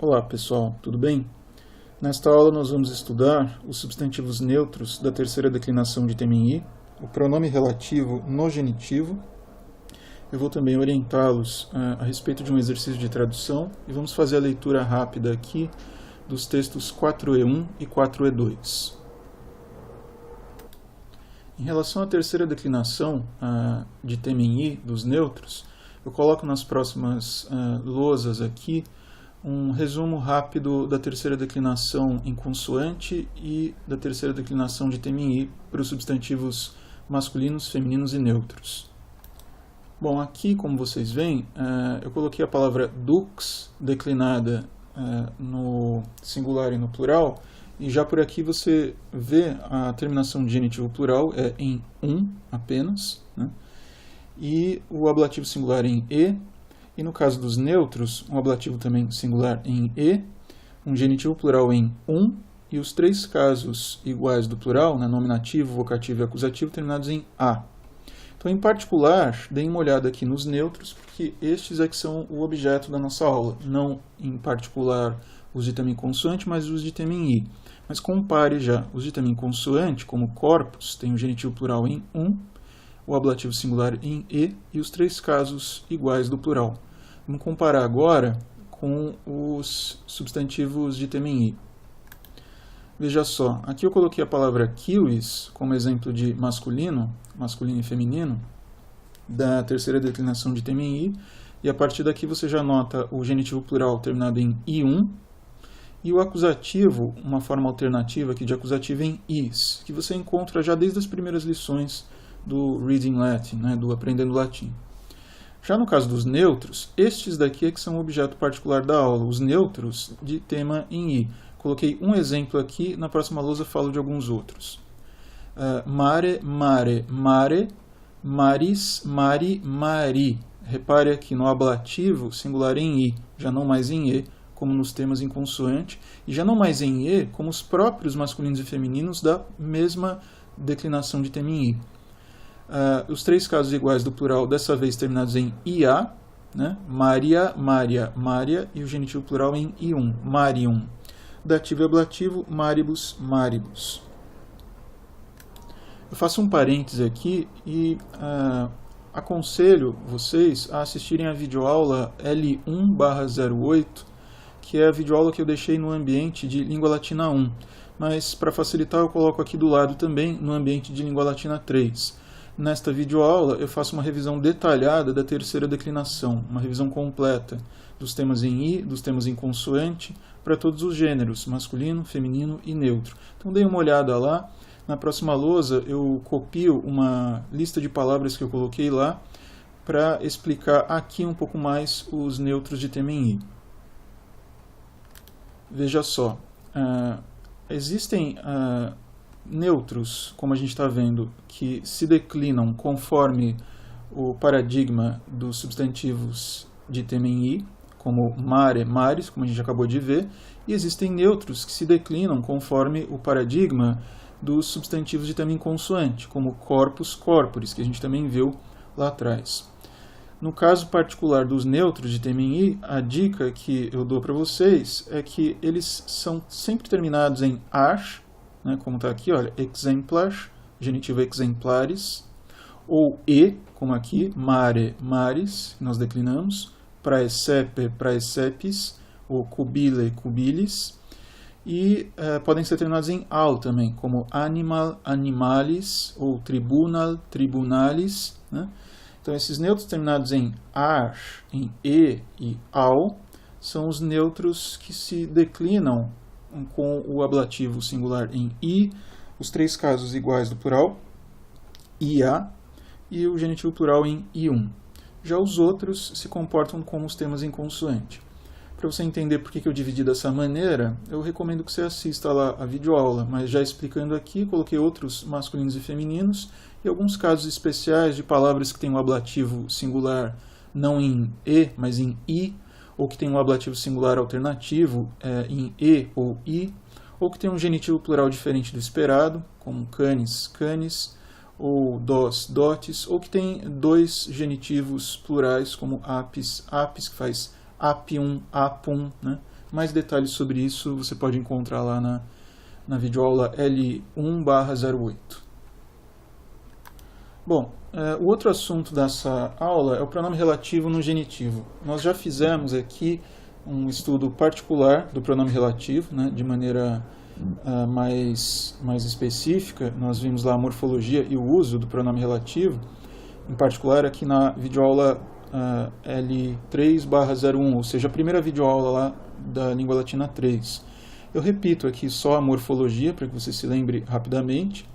Olá pessoal, tudo bem? Nesta aula nós vamos estudar os substantivos neutros da terceira declinação de tema em i, o pronome relativo no genitivo. Eu vou também orientá-los a respeito de um exercício de tradução e vamos fazer a leitura rápida aqui dos textos 4e1 e 4e2. Em relação à terceira declinação de tema em i, dos neutros, eu coloco nas próximas lousas aqui um resumo rápido da terceira declinação em consoante e da terceira declinação de tema em i para os substantivos masculinos, femininos e neutros. Bom, aqui, como vocês veem, eu coloquei a palavra dux declinada no singular e no plural, e já por aqui você vê a terminação de genitivo plural é em apenas, né? E o ablativo singular em e no caso dos neutros, um ablativo também singular em um genitivo plural em e os três casos iguais do plural, né, nominativo, vocativo e acusativo, terminados em a. Então, em particular, deem uma olhada aqui nos neutros, porque estes é que são o objeto da nossa aula, não em particular os de tema em consoante, mas os de tema em i. Mas compare já os de tema em consoante, como corpus, tem o genitivo plural em o ablativo singular em e os três casos iguais do plural. Vamos comparar agora com os substantivos de tema em i. Veja só, aqui eu coloquei a palavra kiwis como exemplo de masculino e feminino, da terceira declinação de tema em i, e a partir daqui você já nota o genitivo plural terminado em i1, e o acusativo, uma forma alternativa aqui de acusativo em is, que você encontra já desde as primeiras lições do Reading Latin, né, do Aprendendo Latim. Já no caso dos neutros, estes daqui é que são o objeto particular da aula, os neutros de tema em i. Coloquei um exemplo aqui, na próxima lousa falo de alguns outros. Mare, mare, mare, maris, mari, mari. Repare aqui no ablativo singular em i, já não mais em e, como nos temas em consoante, e já não mais em e, como os próprios masculinos e femininos da mesma declinação de tema em i. Os três casos iguais do plural, dessa vez terminados em ia, né? Maria, Maria, Maria, e o genitivo plural em ium, Marium. Dativo e ablativo, maribus, maribus. Eu faço um parêntese aqui e aconselho vocês a assistirem a videoaula L1/08, que é a videoaula que eu deixei no ambiente de Língua Latina 1. Mas, para facilitar, eu coloco aqui do lado também no ambiente de Língua Latina 3. Nesta videoaula, eu faço uma revisão detalhada da terceira declinação, uma revisão completa dos temas em i, dos temas em consoante, para todos os gêneros, masculino, feminino e neutro. Então, dê uma olhada lá. Na próxima lousa, eu copio uma lista de palavras que eu coloquei lá para explicar aqui um pouco mais os neutros de tema em i. Veja só, existem neutros, como a gente está vendo, que se declinam conforme o paradigma dos substantivos de tema em i, como mare, mares, como a gente acabou de ver, e existem neutros que se declinam conforme o paradigma dos substantivos de tema em consoante, como corpus, corporis, que a gente também viu lá atrás. No caso particular dos neutros de tema em i, a dica que eu dou para vocês é que eles são sempre terminados em ar, né, como está aqui, olha, exemplar, genitivo exemplares, ou e, como aqui, mare, mares, que nós declinamos, praecepe, praecepis, ou cubile, cubilis, e podem ser terminados em al também, como animal, animalis, ou tribunal, tribunalis, né? Então, esses neutros terminados em ar, em e ao, são os neutros que se declinam com o ablativo singular em i, os três casos iguais do plural, ia, e o genitivo plural em ium. Já os outros se comportam como os temas em consoante. Para você entender por que eu dividi dessa maneira, eu recomendo que você assista lá a videoaula, mas já explicando aqui, coloquei outros masculinos e femininos e alguns casos especiais de palavras que têm o ablativo singular não em e, mas em i, ou que tem um ablativo singular alternativo em e ou i, ou que tem um genitivo plural diferente do esperado, como canis, canis, ou dos, dotes, ou que tem dois genitivos plurais, como apis, apis, que faz apium, apum, né? Mais detalhes sobre isso você pode encontrar lá na videoaula L1/08. Bom, o outro assunto dessa aula é o pronome relativo no genitivo. Nós já fizemos aqui um estudo particular do pronome relativo, né, de maneira mais específica. Nós vimos lá a morfologia e o uso do pronome relativo, em particular aqui na videoaula L3/01, ou seja, a primeira videoaula lá da língua latina 3. Eu repito aqui só a morfologia para que você se lembre rapidamente,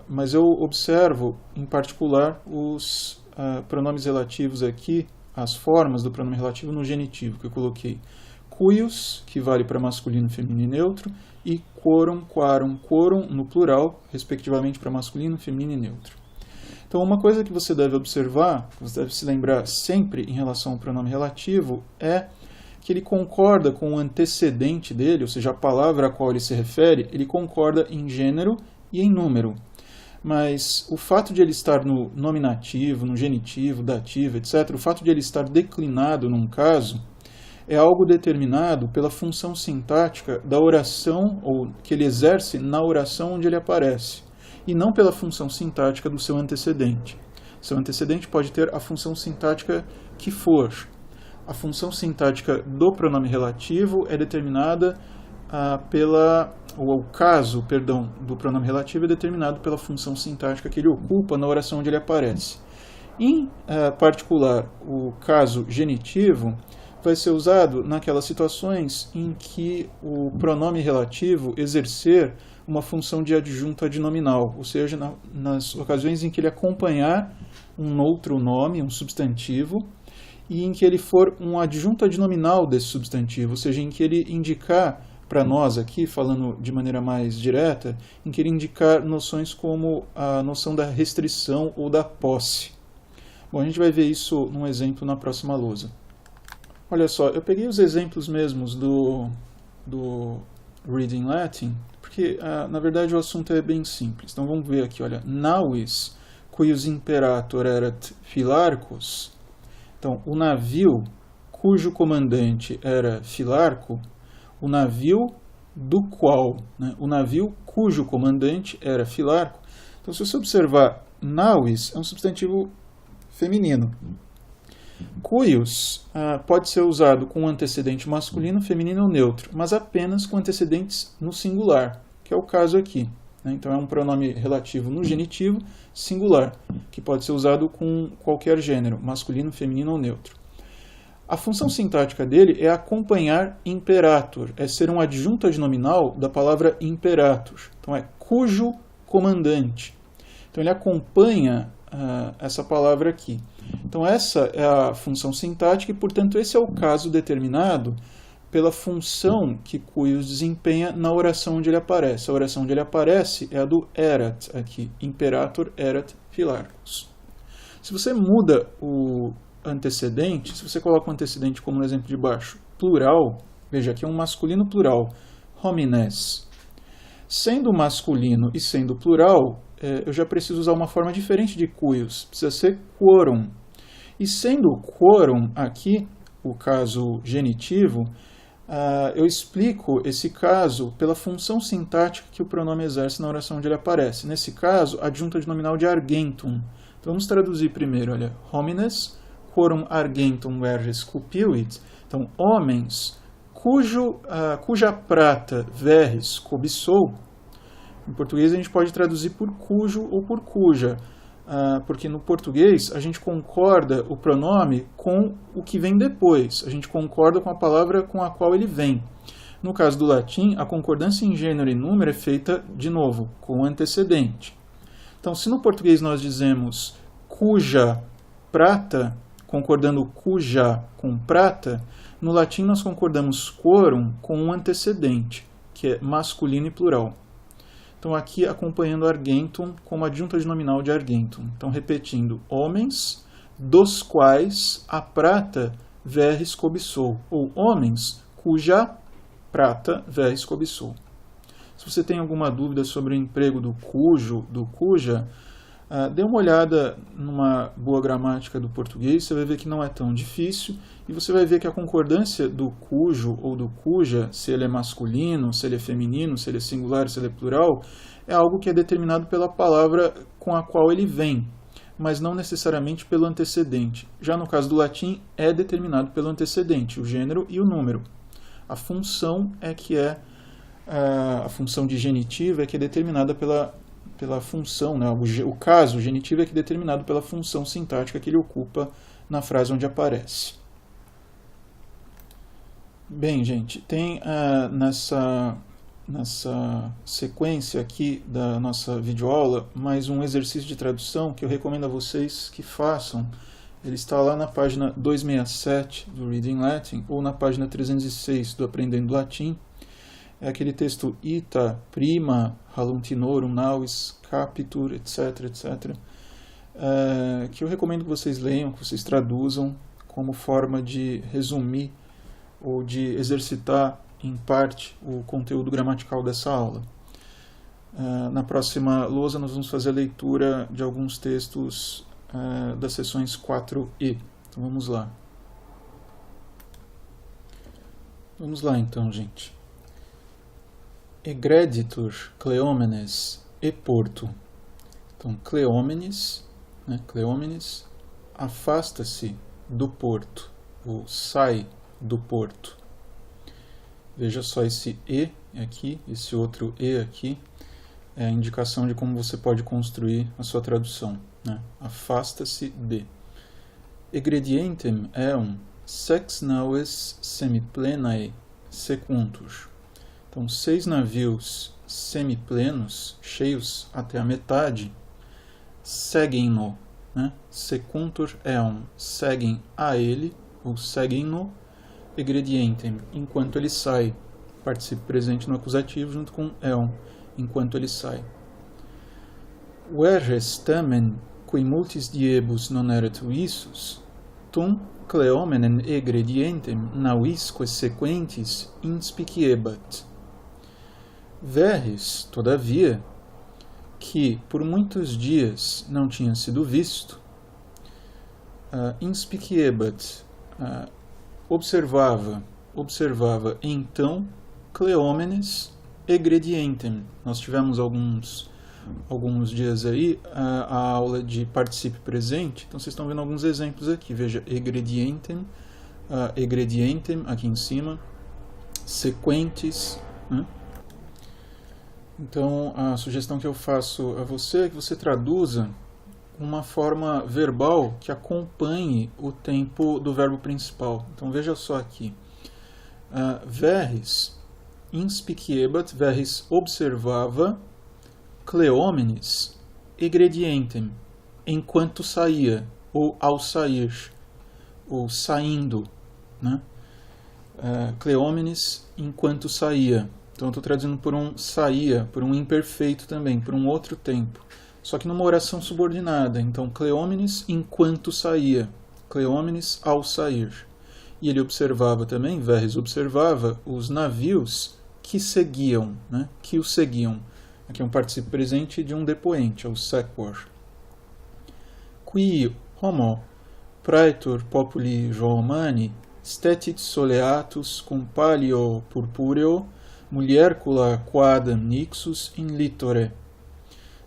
mas eu observo em particular os pronomes relativos aqui, as formas do pronome relativo no genitivo, que eu coloquei cuius, que vale para masculino, feminino e neutro, e quorum, quarum, quorum no plural, respectivamente para masculino, feminino e neutro. Então, uma coisa que você deve observar, que você deve se lembrar sempre em relação ao pronome relativo, é que ele concorda com o antecedente dele, ou seja, a palavra a qual ele se refere, ele concorda em gênero e em número. Mas o fato de ele estar no nominativo, no genitivo, dativo, etc., o fato de ele estar declinado num caso, é algo determinado pela função sintática da oração, ou que ele exerce na oração onde ele aparece, e não pela função sintática do seu antecedente. Seu antecedente pode ter a função sintática que for. A função sintática do pronome relativo é determinada o caso do pronome relativo é determinado pela função sintática que ele ocupa na oração onde ele aparece. Em particular, o caso genitivo vai ser usado naquelas situações em que o pronome relativo exercer uma função de adjunto adnominal, ou seja, nas ocasiões em que ele acompanhar um outro nome, um substantivo, e em que ele for um adjunto adnominal desse substantivo, ou seja, em que ele indicar para nós aqui, falando de maneira mais direta, em que ele indicar noções como a noção da restrição ou da posse. Bom, a gente vai ver isso num exemplo na próxima lousa. Olha só, eu peguei os exemplos mesmos do Reading Latin, porque, na verdade, o assunto é bem simples. Então, vamos ver aqui, olha. Navis, cuius imperator erat Filarcus. Então, o navio cujo comandante era Filarco, o navio do qual, né, o navio cujo comandante era Filarco. Então, se você observar, navis é um substantivo feminino. Cuius pode ser usado com antecedente masculino, feminino ou neutro, mas apenas com antecedentes no singular, que é o caso aqui. Né? Então é um pronome relativo no genitivo singular, que pode ser usado com qualquer gênero, masculino, feminino ou neutro. A função sintática dele é acompanhar imperator, é ser um adjunto adnominal da palavra imperator. Então é cujo comandante. Então ele acompanha essa palavra aqui. Então essa é a função sintática e, portanto, esse é o caso determinado pela função que cuius desempenha na oração onde ele aparece. A oração onde ele aparece é a do erat aqui, imperator erat Filarcus. Se você muda o antecedente, se você coloca o antecedente como no exemplo de baixo, plural, veja aqui é um masculino plural, homines. Sendo masculino e sendo plural, eu já preciso usar uma forma diferente de cuius, precisa ser quorum. E sendo quorum aqui, o caso genitivo, eu explico esse caso pela função sintática que o pronome exerce na oração onde ele aparece. Nesse caso, adjunto adnominal de argentum. Então vamos traduzir primeiro, olha, homines, quorum argentum verges cupiuit. Então, homens, cuja prata verres cobiçou. Em português a gente pode traduzir por cujo ou por cuja, porque no português a gente concorda o pronome com o que vem depois, a gente concorda com a palavra com a qual ele vem. No caso do latim, a concordância em gênero e número é feita, de novo, com o antecedente. Então, se no português nós dizemos cuja prata, concordando cuja com prata, no latim nós concordamos quorum com um antecedente, que é masculino e plural. Então, aqui acompanhando argentum como adjunto adnominal de argentum. Então, repetindo, homens dos quais a prata verres cobiçou, ou homens cuja prata verres cobiçou. Se você tem alguma dúvida sobre o emprego do cujo, do cuja, Dê uma olhada numa boa gramática do português, você vai ver que não é tão difícil, e você vai ver que a concordância do cujo ou do cuja, se ele é masculino, se ele é feminino, se ele é singular, se ele é plural, é algo que é determinado pela palavra com a qual ele vem, mas não necessariamente pelo antecedente. Já no caso do latim, é determinado pelo antecedente, o gênero e o número. A função é que a função de genitivo é que é determinada pela função, né? O caso o genitivo é que é determinado pela função sintática que ele ocupa na frase onde aparece. Bem, gente, tem nessa sequência aqui da nossa videoaula mais um exercício de tradução que eu recomendo a vocês que façam. Ele está lá na página 267 do Reading Latin ou na página 306 do Aprendendo Latim. É aquele texto ita, prima, haluntinorum, navis, capitur, etc., etc., que eu recomendo que vocês leiam, que vocês traduzam como forma de resumir ou de exercitar em parte o conteúdo gramatical dessa aula. Na próxima lousa nós vamos fazer a leitura de alguns textos das seções 4e. Então vamos lá. Vamos lá então, gente. Egreditur Cleomenes e Porto. Então, Cleómenes, né, Cleómenes afasta-se do porto, ou sai do porto. Veja só esse e aqui, esse outro e aqui, é a indicação de como você pode construir a sua tradução, né? Afasta-se de. Egredientem eum sex naves semiplenae secuntur. Então, 6 navios semiplenos, cheios até a metade, seguem-no, né? Secuntur eum, seguem a ele, ou seguem-no, egredientem, enquanto ele sai. Participe presente no acusativo junto com eum, enquanto ele sai. Verres tamen, qui multis diebus non erat visus, tum Cleomenen egredientem navisque sequentis inspiciebat. Verres, todavia, que por muitos dias não tinha sido visto, inspiciebat, observava então Cleómenes egredientem. Nós tivemos alguns dias aí a aula de particípio presente, então vocês estão vendo alguns exemplos aqui. Veja, egredientem, aqui em cima, sequentes, né? Então, a sugestão que eu faço a você é que você traduza uma forma verbal que acompanhe o tempo do verbo principal. Então, veja só aqui. Verres inspiciebat, verres observava, Cleómenes egredientem, enquanto saía, ou ao sair, ou saindo, né? Cleómenes enquanto saía. Então eu estou traduzindo por um saía, por um imperfeito também, por um outro tempo. Só que numa oração subordinada. Então, Cleómenes enquanto saía, Cleómenes ao sair. E ele observava também, Verres observava, os navios que seguiam, né? Que o seguiam. Aqui é um particípio presente de um depoente, é o sequor. Qui homo praetor populi Romani stetit soleatus cum palio purpureo muliercula quadam nixus in litore.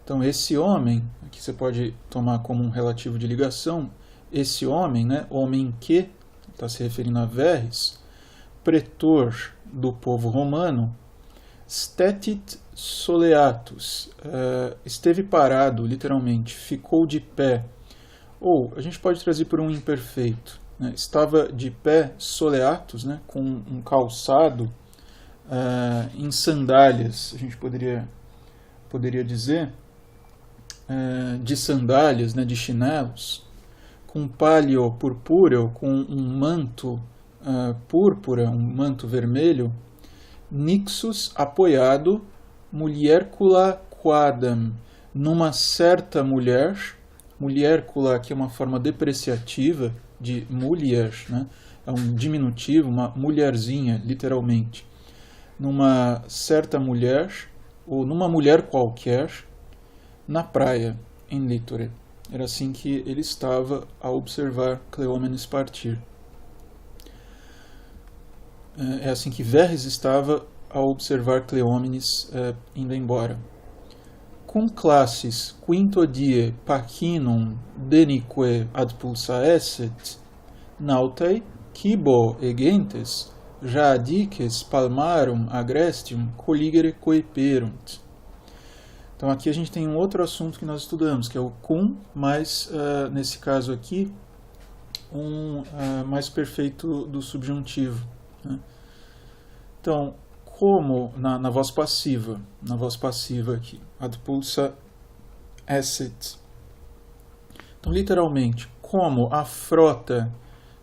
Então, esse homem, aqui você pode tomar como um relativo de ligação, esse homem, né, homem que, está se referindo a Verres, pretor do povo romano, stetit soleatus, esteve parado, literalmente, ficou de pé, ou a gente pode trazer por um imperfeito, né, estava de pé, soleatus, né, com um calçado, em sandálias, a gente poderia dizer, de sandálias, né, de chinelos, com palio purpúreo, com um manto púrpura, um manto vermelho, nixus apoiado, muliercula quadam, numa certa mulher, muliercula que é uma forma depreciativa de mulher, né, é um diminutivo, uma mulherzinha, literalmente. Numa certa mulher, ou numa mulher qualquer, na praia. in litore. Era assim que ele estava ao observar Cleómenes partir. É assim que Verres estava ao observar Cleómenes indo embora. Cum classis quinto die pacinum denique ad pulsa esset, nautae, cibo egentes, radices palmarum agrestium colligere coeperunt. Então aqui a gente tem um outro assunto que nós estudamos, que é o cum, mas nesse caso aqui, um mais perfeito do subjuntivo, né? Então, como na voz passiva aqui, ad pulsa esset. Então, literalmente, como a frota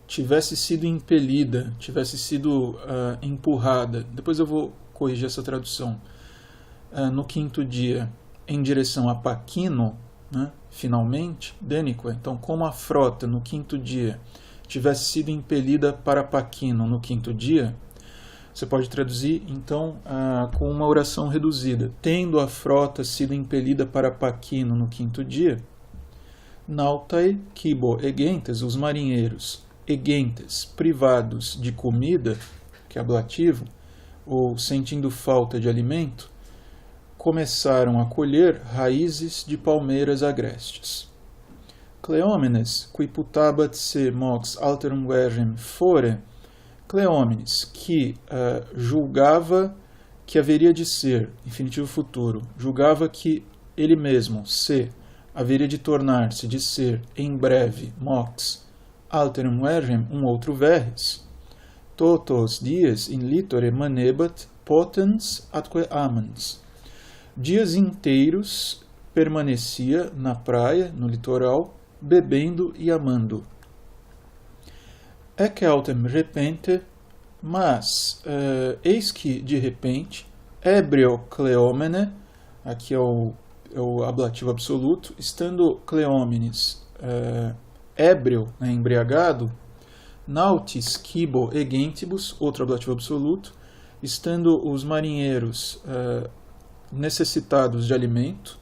tivesse sido impelida, tivesse sido empurrada, depois eu vou corrigir essa tradução, no quinto dia, em direção a Paquino, né, finalmente, denique. Então, como a frota no quinto dia tivesse sido impelida para Paquino no quinto dia, você pode traduzir, então, com uma oração reduzida. Tendo a frota sido impelida para Paquino no quinto dia, nautae cibo egentes, os marinheiros, egentes, privados de comida, que é ablativo, ou sentindo falta de alimento, começaram a colher raízes de palmeiras agrestes. Cleómenes, qui putabat se mox alterum vergem fore, Cleómenes, que julgava que haveria de ser, infinitivo futuro, julgava que ele mesmo, se, haveria de tornar-se, de ser, em breve, mox, alterum vergem, um outro verres, totos dies in litore manebat potens atque amans. Dias inteiros permanecia na praia, no litoral, bebendo e amando. Ec autem repente, mas eis que, de repente, ébrio Cleómene, aqui é o ablativo absoluto, estando Cleómenes ébrio, né, embriagado, nautis cibo egentibus, outro ablativo absoluto, estando os marinheiros necessitados de alimento,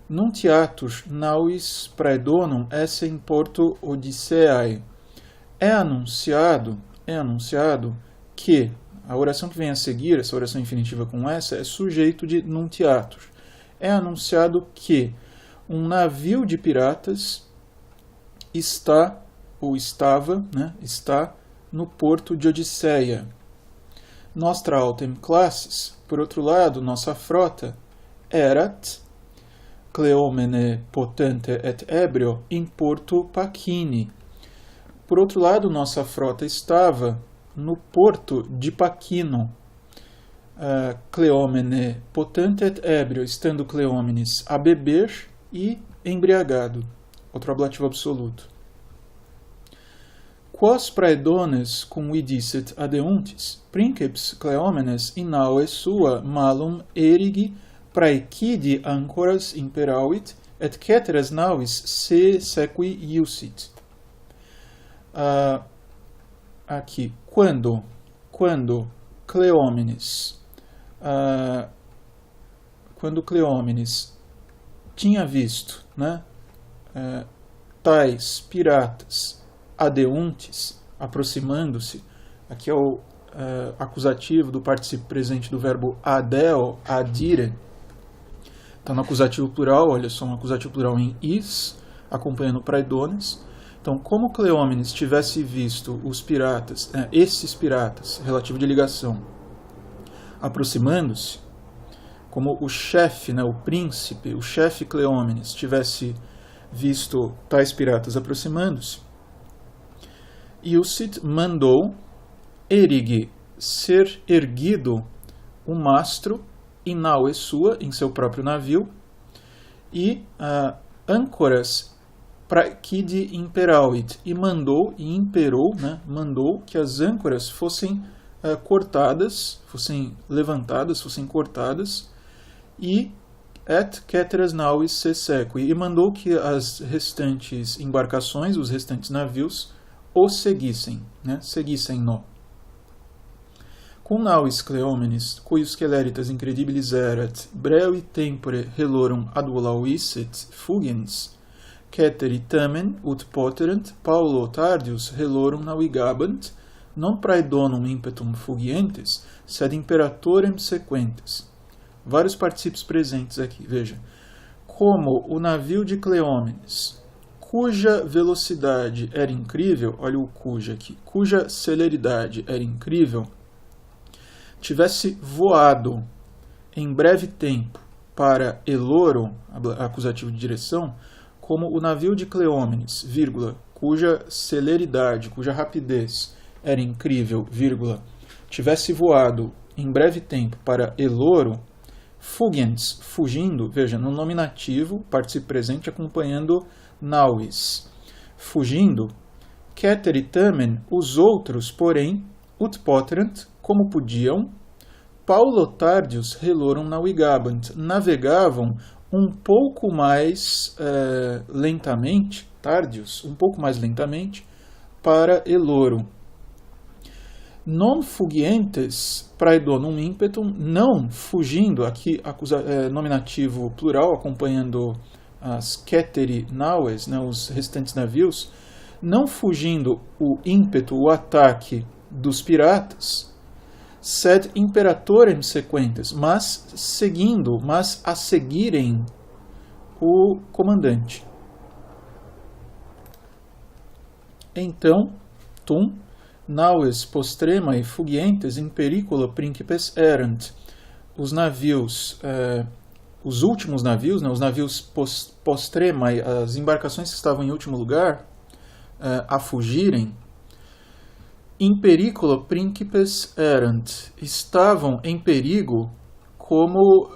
nuntiatus navis praedonum esse in porto Odisseae. É anunciado que a oração que vem a seguir, essa oração infinitiva com essa, é sujeito de nuntiatus. É anunciado que um navio de piratas está no porto de Odisseia. Nostra autem classis, por outro lado, nossa frota, erat Cleómene potente et ebrio in porto Pachini. Por outro lado, nossa frota estava no porto de Paquino. Cleómene potente et ebrio, estando Cleómenes a beber e embriagado. Outro ablativo absoluto. Quos praedones cum vidicet adeuntis, princeps Cleómenes in naue sua malum erigi praecidi ancoras imperavit, et ceteras navis se sequi iusit. Aqui, quando Cleómenes tinha visto, né, tais piratas adeuntes aproximando-se, aqui é o acusativo do particípio presente do verbo adeo, adire, está no acusativo plural, olha só, um acusativo plural em is, acompanhando praedones. Então, como Cleómenes tivesse visto os piratas, esses piratas, relativo de ligação, aproximando-se, como o chefe, o príncipe, o chefe Cleómenes, tivesse visto tais piratas aproximando-se, Iucit mandou ser erguido o mastro in naue sua, em seu próprio navio, e âncoras praecidi imperavit, e imperou que as âncoras fossem cortadas, fossem levantadas, fossem cortadas, e et ceteras navis se sequi, e mandou que as restantes embarcações, os restantes navios, o seguissem, seguissem-no. cum navis Cleomenes, cuius celeritas incredibilis erat, brevi tempore helorum advolavisset fugens, ceteri tamen ut poterent Paulo tardius helorum navigabant, non praedonum impetum fugientes, sed imperatorem sequentes. Vários particípios presentes aqui, veja. Como o navio de Cleómenes, cuja velocidade era incrível, olha o cuja aqui, cuja celeridade era incrível, tivesse voado em breve tempo para Eloro, acusativo de direção, como o navio de Cleómenes, vírgula, cuja celeridade, cuja rapidez era incrível, vírgula, tivesse voado em breve tempo para Eloro, fugens, fugindo, veja, no nominativo, participio presente acompanhando navis, fugindo, ceteri tamen, os outros, porém, ut poterant, como podiam, Paulo tardius helorum navigabant, navegavam um pouco mais lentamente, tardius, um pouco mais lentamente, para Eloro. Non fugientes praedonum impetum, não fugindo, aqui nominativo plural, acompanhando as ceteri naves, né, os restantes navios, não fugindo o ímpeto, o ataque dos piratas, sed imperatorem sequentes, mas seguindo, mas a seguirem o comandante. Então, tum, naves postremae fugientes in periculo principes erant. Os navios, os últimos navios, né, os navios postremae, as embarcações que estavam em último lugar, a fugirem, in periculo principes erant, estavam em perigo como,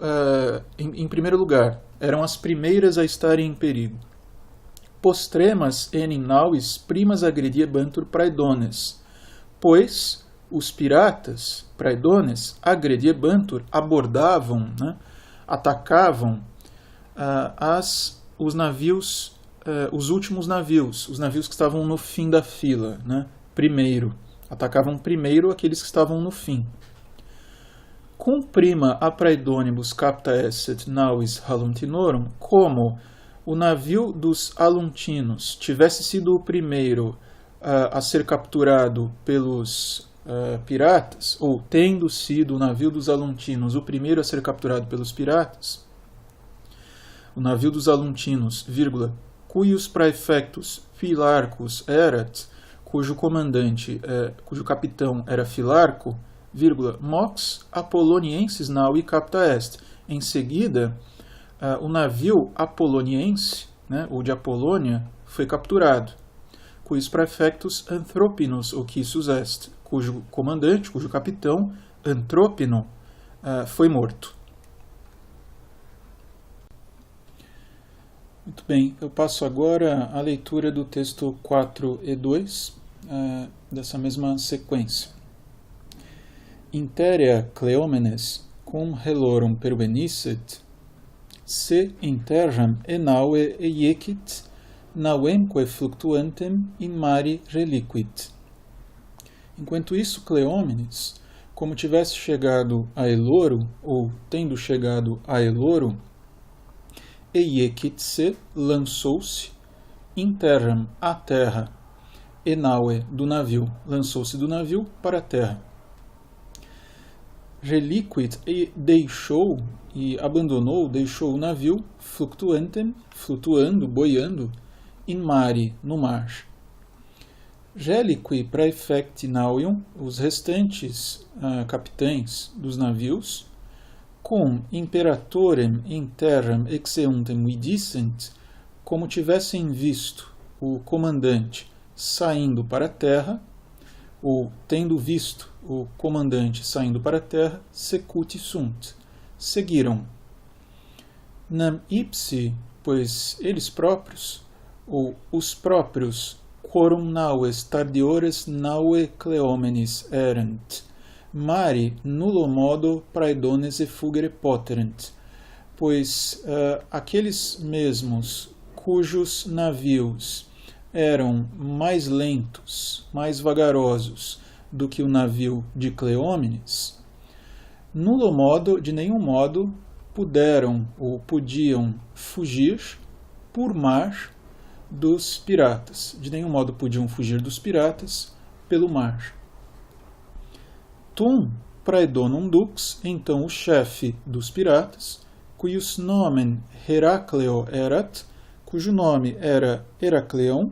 em primeiro lugar, eram as primeiras a estarem em perigo. Postremas enim navis primas agrediebantur praedones, pois os piratas, praedones, agrediebantur, abordavam, né, atacavam os navios, os últimos navios, os navios que estavam no fim da fila, né, primeiro. Atacavam primeiro aqueles que estavam no fim. Cum prima a praedonibus capta esset navis haluntinorum, como o navio dos aluntinos tivesse sido o primeiro a ser capturado pelos piratas, ou tendo sido o navio dos aluntinos o primeiro a ser capturado pelos piratas, o navio dos aluntinos, vírgula, cuius praefectus Filarcus erat, cujo comandante, cujo capitão era Filarco, vírgula, mox Apolloniensis navi capta est. Em seguida, o navio apoloniense, né, ou de Apolônia, foi capturado. Cuius praefectus Anthropinos occisus est, cujo comandante, cujo capitão, Anthropino, foi morto. Muito bem, eu passo agora a leitura do texto 4 e 2, dessa mesma sequência. Interea Cleomenes cum helorum pervenisset, se in terram e naue eiecit, nauemque fluctuantem in mare reliquit. Enquanto isso, Cleómenes, como tivesse chegado a Eloro, ou tendo chegado a Eloro, eiecit-se, lançou-se, in terram, à terra, e naue, do navio, lançou-se do navio para a terra. Reliquit, e deixou, e abandonou, deixou o navio, fluctuantem, flutuando, boiando, in mare, no mar. Reliqui praefecti nauium, os restantes capitães dos navios, cum imperatorem in terram exeuntem vidissent, como tivessem visto o comandante saindo para a terra, ou tendo visto o comandante saindo para a terra, secuti sunt, seguiram. Nam ipsi, pois eles próprios, ou os próprios, quorum naues tardiores naue Cleomenes erant, mari nullo modo praedones effugere poterent, pois aqueles mesmos cujos navios eram mais lentos, mais vagarosos do que o navio de Cleómenes, nulo modo, de nenhum modo, puderam ou podiam fugir por mar dos piratas. De nenhum modo podiam fugir dos piratas pelo mar. Tum praedonum dux, então o chefe dos piratas, cuius nomen Heracleo erat, cujo nome era Heracleon,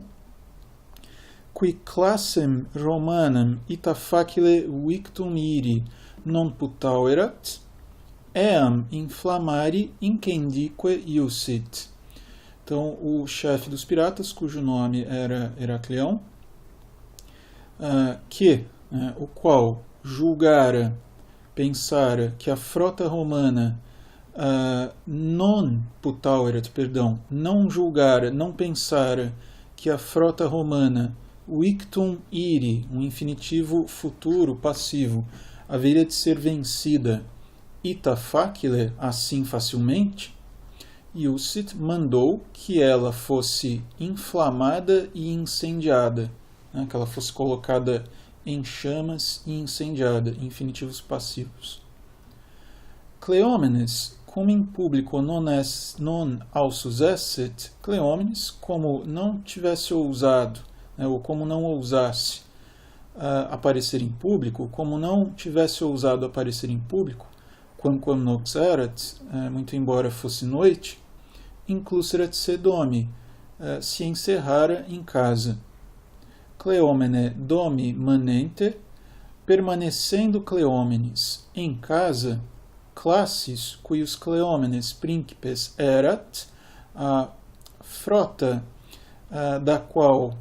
qui classem Romanam ita facile victum iri non putauerat, eam inflammari incendique iusit. Então, o chefe dos piratas, cujo nome era Heracleon, o qual julgara, pensara que a frota romana não julgara, não pensara que a frota romana victum iri, um infinitivo futuro passivo, haveria de ser vencida ita facile, assim facilmente, Iusit mandou que ela fosse inflamada e incendiada, né, que ela fosse colocada em chamas e incendiada, infinitivos passivos. Cleómenes, cum in publico non ausus esset, Cleómenes, como não tivesse ousado, né, ou como não ousasse aparecer em público, como não tivesse ousado aparecer em público, quamquam nox erat, muito embora fosse noite, incluserat se domi, se encerrara em casa. Cleómene domi manente, permanecendo Cleómenes em casa, classis cuius Cleómenes príncipes erat, a frota da qual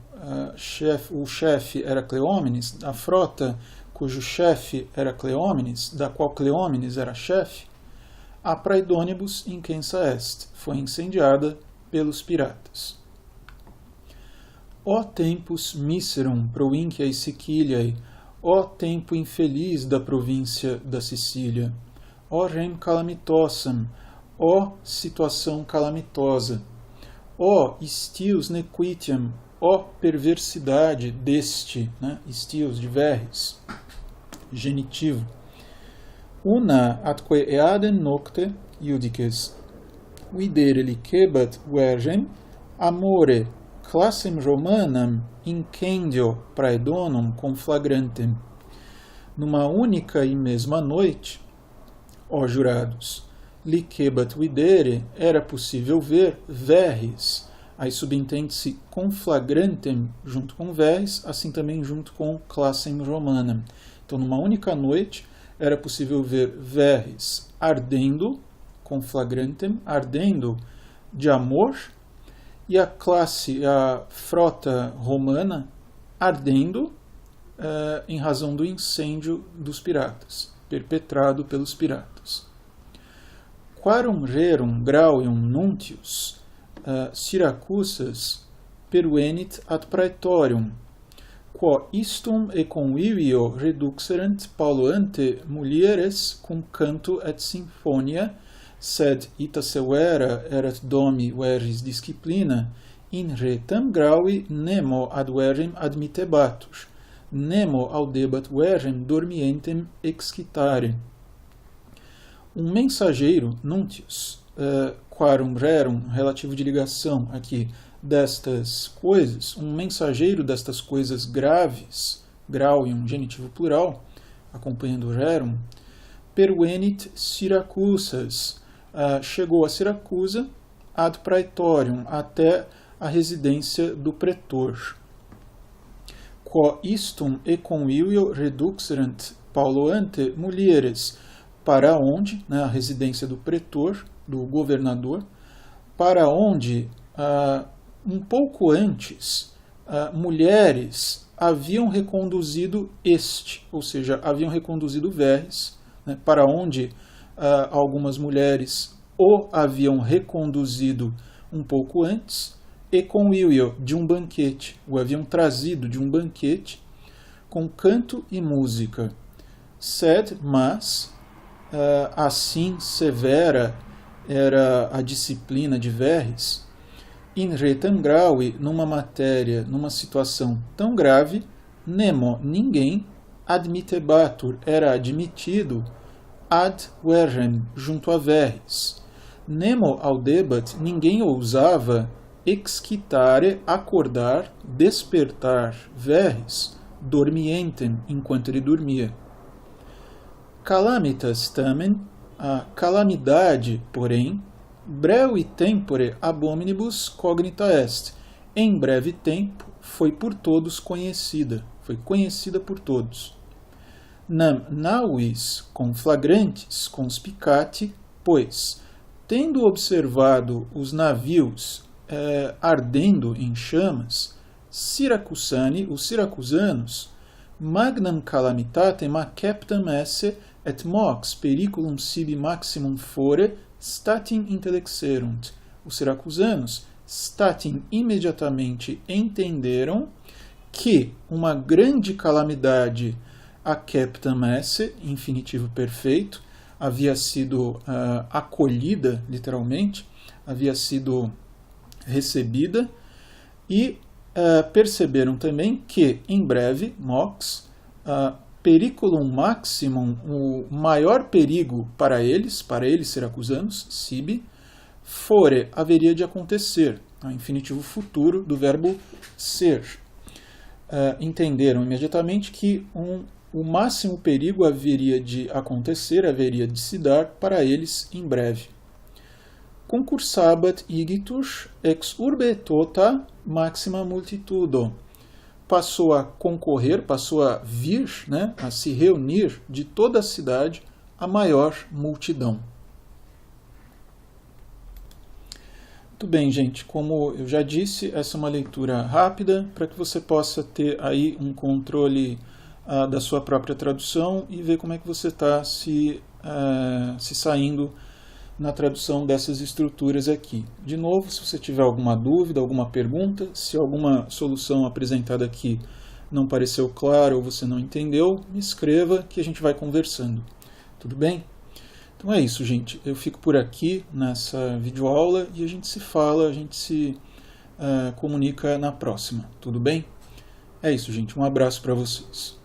o chefe era Cleómenes, a frota cujo chefe era Cleómenes, da qual Cleómenes era chefe, a praedonibus incensa est, foi incendiada pelos piratas. Ó tempus miserum provinciae Siciliae, ó tempo infeliz da província da Sicília, ó rem calamitosam, ó situação calamitosa, ó stius nequitiam, ó perversidade deste, né? Stius de verres, genitivo. Una atque eadem nocte, iudices, videre licebat vergem, amore classem Romanam incendio praedonum conflagrantem. Numa única e mesma noite, ó jurados, licebat videre, era possível ver verres, aí subentende-se conflagrantem junto com verres, assim também junto com classem Romanam. Então, numa única noite, era possível ver verres ardendo, conflagrantem, ardendo de amor, e a frota romana ardendo em razão do incêndio dos piratas, perpetrado pelos piratas. Quarum rerum grauium nuntius Syracusas pervenit ad praetorium, quo istum e convivio reduxerant Paulo ante mulieres cum canto et symphonia, sed ita severa erat domi verris disciplina, in retam gravi nemo ad verrem admittebatur, nemo audebat verrem dormientem excitare. Um mensageiro, nuntius, quarum rerum, relativo de ligação aqui, destas coisas, um mensageiro destas coisas graves, grauium, genitivo plural, acompanhando o rerum, pervenit Syracusas, chegou a Siracusa, ad praetorium, até a residência do pretor. Quo istum e convivio reduxerant Paulo ante mulieres, para onde, né, a residência do pretor, do governador, para onde, um pouco antes, mulheres haviam reconduzido ou seja, haviam reconduzido Verres, né, para onde algumas mulheres o haviam reconduzido um pouco antes, e convivio, de um banquete, o haviam trazido de um banquete com canto e música. Sed, mas, assim severa era a disciplina de Verres, in retam gravi, numa matéria, numa situação tão grave, nemo, ninguém, admittebatur era admitido, ad verrem, junto a verres. Nemo audebat, ninguém ousava excitare, acordar, despertar, verres, dormientem, enquanto ele dormia. Calamitas tamen, a calamidade, porém, brevi tempore abominibus cognita est, em breve tempo foi por todos conhecida, foi conhecida por todos. Nam navis conflagrantes conspicati, pois, tendo observado os navios ardendo em chamas, Siracusani, os siracusanos, magnam calamitatem acceptam esse et mox periculum sibi maximum fore statim intellexerunt. Os siracusanos statim imediatamente entenderam que uma grande calamidade acceptam esse, infinitivo perfeito, havia sido acolhida, literalmente, havia sido recebida, e perceberam também que, em breve, mox, periculum maximum, o maior perigo para eles siracusanos, sibi, fore, haveria de acontecer, infinitivo futuro do verbo ser. Entenderam imediatamente que o máximo perigo haveria de acontecer, haveria de se dar para eles em breve. Concursabat igitus ex urbe tota maxima multitudo. Passou a concorrer, passou a vir, a se reunir de toda a cidade a maior multidão. Muito bem, gente. Como eu já disse, essa é uma leitura rápida para que você possa ter aí um controle da sua própria tradução e ver como é que você está se saindo na tradução dessas estruturas aqui. De novo, se você tiver alguma dúvida, alguma pergunta, se alguma solução apresentada aqui não pareceu clara ou você não entendeu, me escreva que a gente vai conversando. Tudo bem? Então é isso, gente. Eu fico por aqui nessa videoaula e a gente se fala, a gente se comunica na próxima. Tudo bem? É isso, gente. Um abraço para vocês.